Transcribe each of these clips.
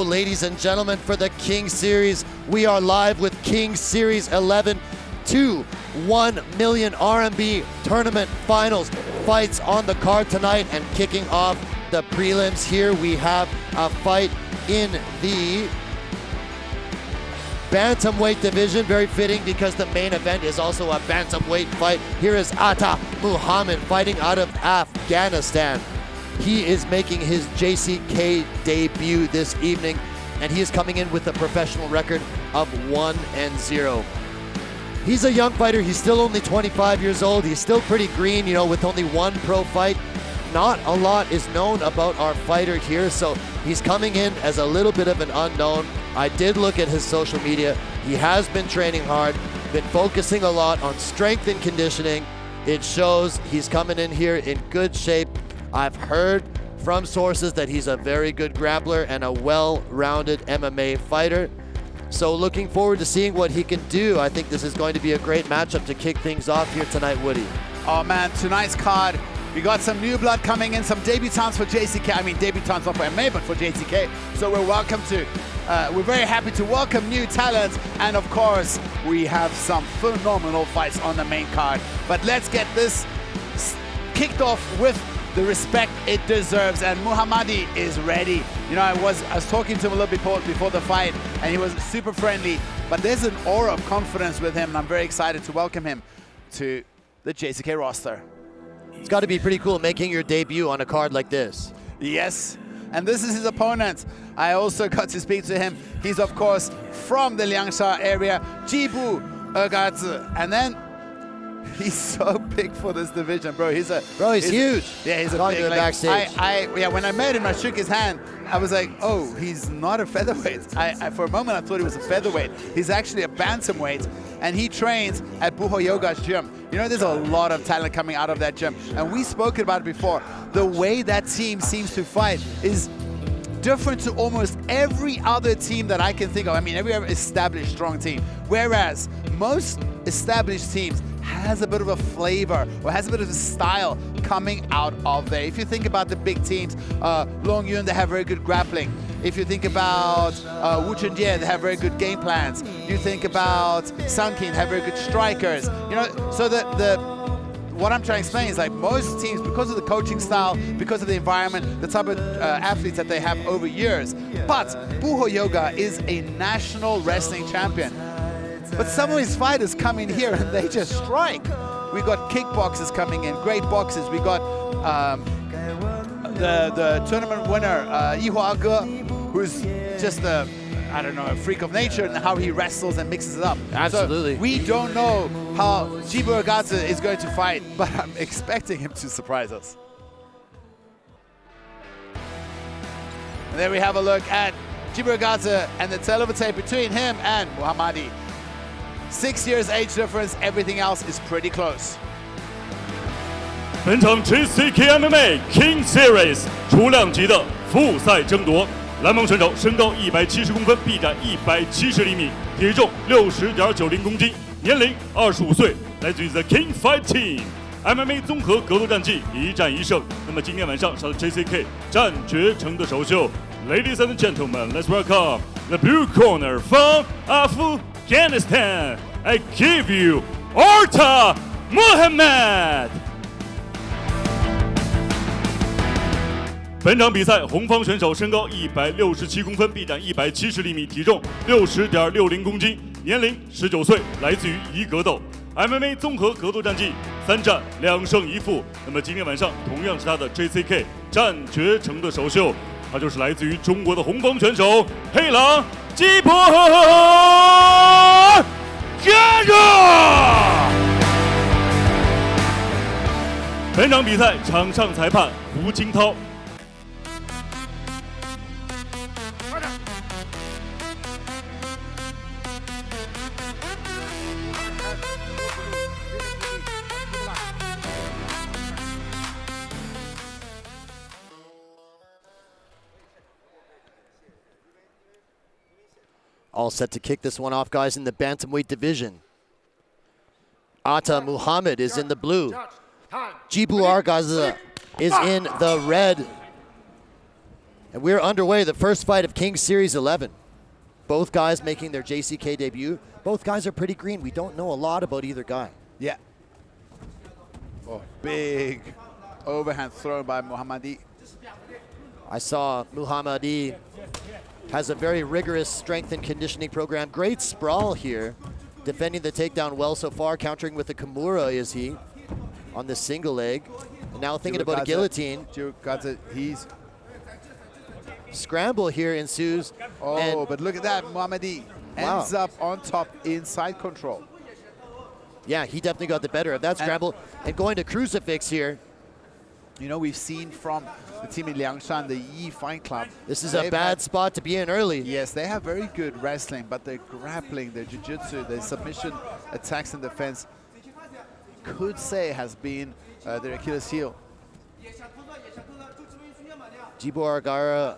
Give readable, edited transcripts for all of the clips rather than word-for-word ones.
Ladies and gentlemen, for the King Series, we are live with King Series 11, 1 million RMB tournament finals. Fights on the card tonight, and kicking off the prelims here, we have a fight in the bantamweight division. Very fitting because the main event is also a bantamweight fight. Here is Ata Muhammad fighting out of Afghanistan. He is making his JCK debut this evening, and he is coming in with a professional record of 1-0. He's a young fighter. He's still only 25 years old. He's still pretty green, you know, with only one pro fight. Not a lot is known about our fighter here, so he's coming in as a little bit of an unknown. I did look at his social media. He has been training hard, been focusing a lot on strength and conditioning. It shows. He's coming in here in good shape. I've heard from sources that he's a very good grappler and a well-rounded MMA fighter. So looking forward to seeing what he can do. I think this is going to be a great matchup to kick things off here tonight, Woody. Oh man, tonight's card, we got some new blood coming in, some debutants for JCK. I mean, debutants not for MMA, but for JCK. So we're very happy to welcome new talent. And of course, we have some phenomenal fights on the main card. But let's get this kicked off with the respect it deserves, and Muhammadi is ready. You know, I was talking to him a little bit before the fight, and he was super friendly, but there's an aura of confidence with him, and I'm very excited to welcome him to the JCK roster. It's got to be pretty cool making your debut on a card like this. Yes, and this is his opponent. I also got to speak to him. He's, of course, from the Liangsha area, Jibuergare, and then he's so big for this division, bro. He's huge. Yeah, he's a big. Like, backstage. Yeah, when I met him, I shook his hand. I was like, oh, he's not a featherweight. For a moment, I thought he was a featherweight. He's actually a bantamweight, and he trains at Jibuergare's gym. You know, there's a lot of talent coming out of that gym, and we spoke about it before. The way that team seems to fight is different to almost every other team that I can think of. I mean, every established strong team. Whereas most established teams has a bit of a flavor or has a bit of a style coming out of there. If you think about the big teams, Long Yun, they have very good grappling. If you think about Wu Chunjie, they have very good game plans. You think about Sun King, they have very good strikers. You know, so what I'm trying to explain is, like, most teams, because of the coaching style, because of the environment, the type of athletes that they have over years. But Jibuergare is a national wrestling champion. But some of his fighters come in here and they just strike. We got kickboxers coming in, great boxers. We got the tournament winner, Jibuergare, who's just a freak of nature and how he wrestles and mixes it up. Absolutely. So we don't know how Jibuergare is going to fight, but I'm expecting him to surprise us. And there we have a look at Jibuergare and the takeover tape between him and Muhammadi. 6 years age difference, everything else is pretty close. 本场 JCKMMA King Series 初量级的复赛争夺，蓝盟选手身高170公分，臂展170厘米，体重60.90公斤，年龄25岁，来自于 The King Fight Team。MMA 综合格斗战绩一战一胜。那么今天晚上上 JCK 战绝城的首秀 ，Ladies and gentlemen, let's welcome the blue corner from Afghanistan. I give you Ata Muhammad. 本场比赛，红方选手身高167公分，臂展170厘米，体重60.60公斤，年龄19岁，来自于一格斗。MMA 综合格斗战绩3战2胜1负。那么今天晚上同样是他的 JCK 战绝城的首秀，他就是来自于中国的红方选手黑狼Jibuergare。本场比赛场上裁判胡金涛。All set to kick this one off, guys, in the bantamweight division. Ata Muhammad is in the blue. Jibuergare is in the red. And we're underway, the first fight of King Series 11. Both guys making their JCK debut. Both guys are pretty green. We don't know a lot about either guy. Yeah. Oh, big overhand throw by Muhammadi. I saw Muhammadi has a very rigorous strength and conditioning program. Great sprawl here. Defending the takedown well so far. Countering with the Kimura is he on the single leg. And now thinking about a guillotine. Jibuergare, he's... Scramble here ensues. Oh, but look at that. Muhammadi ends up on top inside control. Yeah, he definitely got the better of that scramble. And going to crucifix here. You know, we've seen from the team in Liangshan, the Yi Fight Club. This is a bad spot to be in early. Yes, they have very good wrestling, but their grappling, their jiu-jitsu, their submission attacks and defense, could say has been their Achilles heel. Jibuergare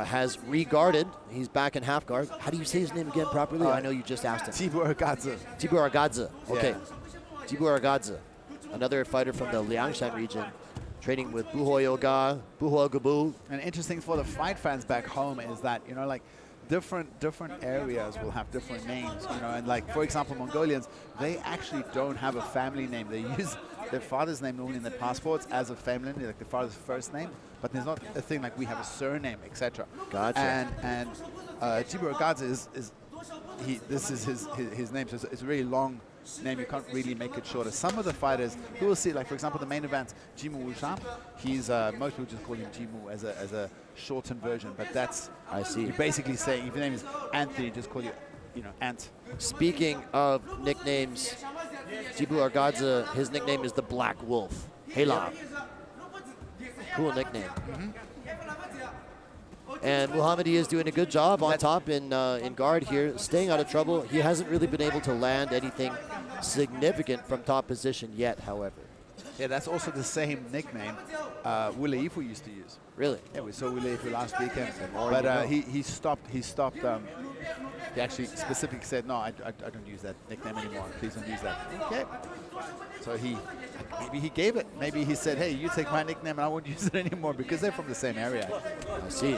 has re-guarded. He's back in half guard. How do you say his name again properly? I know you just asked him. Jibuergare. Jibuergare. Okay. Yeah. Jibuergare, another fighter from the Liangshan region, training with Buhoyoga, Buhogabu. And interesting for the fight fans back home is that, you know, like different areas will have different names, you know, and like, for example, Mongolians, they actually don't have a family name. They use their father's name normally in their passports as a family name, like the father's first name, but there's not a thing like we have a surname, etc. Gotcha. And Jibuergare this is his name, so it's a really long name. You can't really make it shorter. Some of the fighters, you will see, like for example, the main event, Jimu Wusham, he's most people just call him Jimu as a shortened version, but that's, I see. You're basically saying if your name is Anthony, just call you, Ant. Speaking of nicknames, Jibuergare, his nickname is the Black Wolf. Hela. Cool nickname. And Muhammadi is doing a good job on top in guard here, staying out of trouble. He hasn't really been able to land anything significant from top position yet, however. Yeah, that's also the same nickname Wuleifu used to use. Really? Yeah, we saw Wuleifu last weekend, but he stopped. He actually specifically said, no, I don't use that nickname anymore. Please don't use that. Okay. So maybe he gave it. Maybe he said, hey, you take my nickname and I won't use it anymore, because they're from the same area. I see.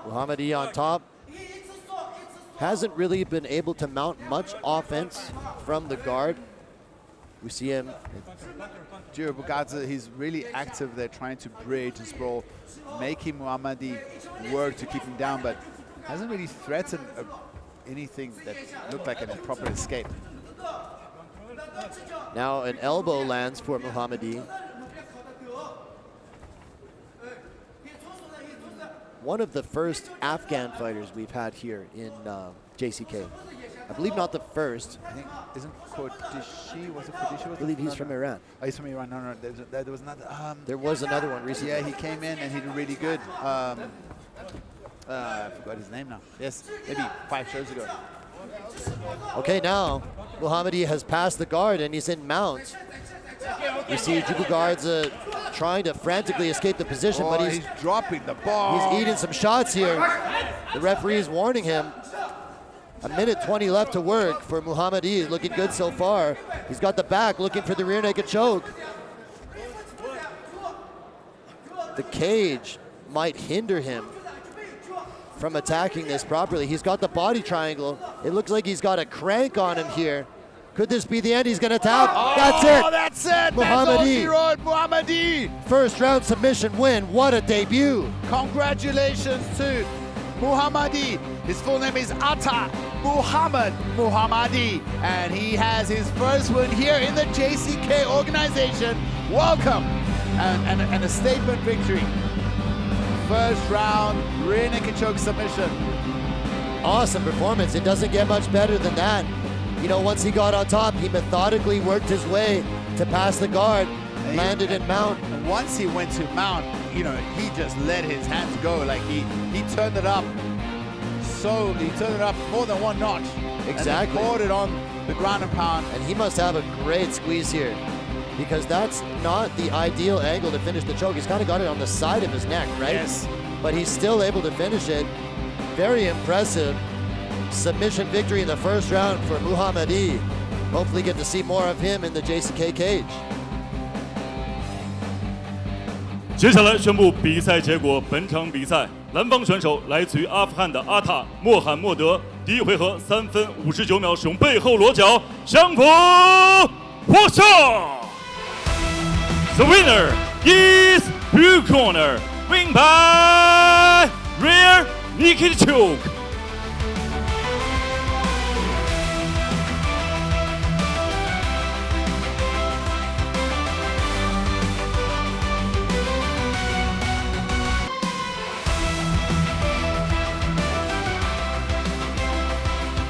Muhammadi on top. Hasn't really been able to mount much offense from the guard. We see him. Jibuergare, he's really active there, trying to bridge and sprawl, making Muhammadi work to keep him down, but hasn't really threatened anything that looked like a proper escape. Now an elbow lands for Muhammadi. One of the first Afghan fighters we've had here in JCK. I believe not the first. I think, isn't Kurdishi, was it Kurdishi? I believe he's from Iran. Oh, he's from Iran. No, there was another. There was another one recently. Yeah, he came in and he did really good. I forgot his name now. Yes, maybe 5 shows ago. Okay, now Muhammadi has passed the guard and he's in mount. You see Jibuergare trying to frantically escape the position, but he's dropping the ball. He's eating some shots here. The referee is warning him. 1:20 left to work for Muhammadi. Looking good so far. He's got the back, looking for the rear naked choke. The cage might hinder him from attacking this properly. He's got the body triangle. It looks like he's got a crank on him here. Could this be the end? He's gonna tap. That's it. That's it. Muhammadi. Muhammadi. First round submission win. What a debut. Congratulations to Muhammadi. His full name is Ata Muhammad Muhammadi, and he has his first win here in the JCK organization. Welcome, and a statement victory. First round rear naked choke submission. Awesome performance. It doesn't get much better than that. You know, once he got on top, he methodically worked his way to pass the guard, landed in mount. And once he went to mount, you know, he just let his hands go. Like he turned it up. So he turned it up more than one notch. Exactly. And caught it on the ground and pound. And he must have a great squeeze here, because that's not the ideal angle to finish the choke. He's kind of got it on the side of his neck, right? Yes. But he's still able to finish it. Very impressive submission victory in the first round for Muhammadi. Hopefully get to see more of him in the JCK cage. 接下来宣布比赛结果。本场比赛，蓝方选手来自于阿富汗的阿塔穆罕默德，第一回合3分59秒使用背后裸脚降服获胜。The winner is blue corner, win by rear naked choke.